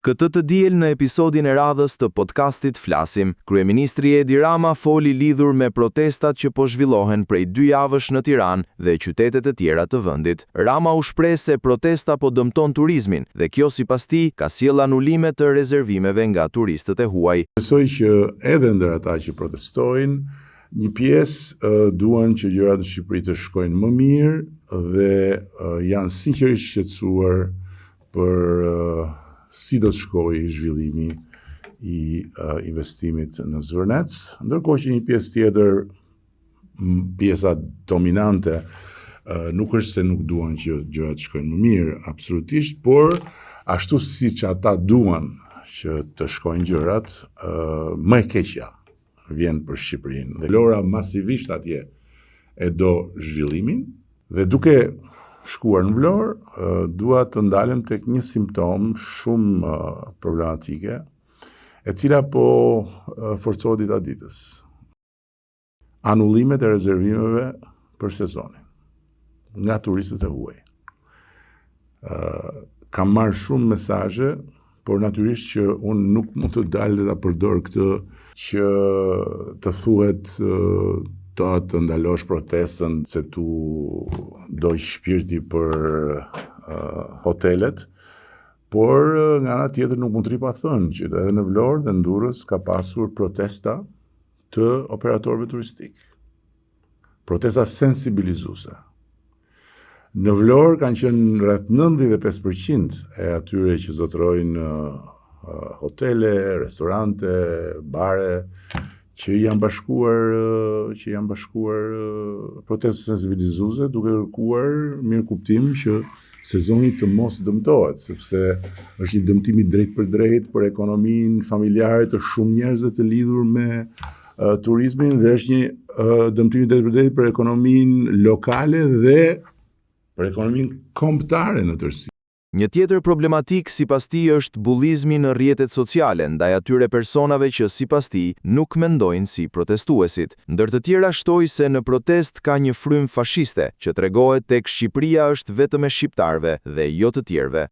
Këtë të diel në episodin e radhës të podcastit Flasim, Kryeministri Edi Rama foli lidhur me protestat që po zhvillohen prej 2 javësh në Tiranë dhe qytetet e tjera të vendit. Rama u shpreh se protesta po dëmton turizmin dhe kjo sipas tij ka sjell anulime të rezervimeve nga turistët e huaj. Besoj që edhe ndër ata që protestojnë, një pjesë duan që gjërat në Shqipëri të shkojnë më mirë dhe janë sinqerisht shqetësuar për si do të shkojë zhvillimi i investimit në Zvërnec, ndërkohë që një pjesë tjetër, pjesa dominante, nuk është se nuk duan që gjërat të shkojnë më mirë, absolutisht, por ashtu siç ata duan që të shkojnë gjërat, më e keqja vjen për Shqipërinë. Dhe Lora masivisht atje e do zhvillimin dhe duke shkuar në Vlorë, dua të ndalem tek një simptom shumë problematike, e cila po forcohet dita ditës. Anullimet e rezervimeve për sezonin nga turistët e huaj. Kam marrë shumë mesazhe, por natyrisht që unë nuk mund të dalë dhe ta përdor këtë që të thuhet të ndalosh protestën se tu doj shpirti për hotelet, por nga ana tjetër nuk mund të ri pa thënë që edhe në Vlorë dhe në Durrës ka pasur protesta të operatorëve turistik. Protesta sensibilizuese. Në Vlorë kanë qenë rreth 95% e atyre që zotërojnë hotele, restorante, bare, që janë bashkuar protestë sensibilizuese duke kërkuar mirëkuptim që sezoni të mos dëmtohet, sepse është një dëmtim i drejt për ekonominë familjare të shumë njerëzve të lidhur me turizmin dhe është një dëmtim i drejt për ekonominë lokale dhe për ekonominë kombëtare në tërësi. Një tjetër problematik sipas tij është bullizmi në rrjetet sociale ndaj atyre personave që sipas tij nuk mendojnë si protestuesit. Ndër të tjera shtoi se në protest ka një frymë fashiste që tregohet tek Shqipëria është vetëm e shqiptarëve dhe jo të tjerëve.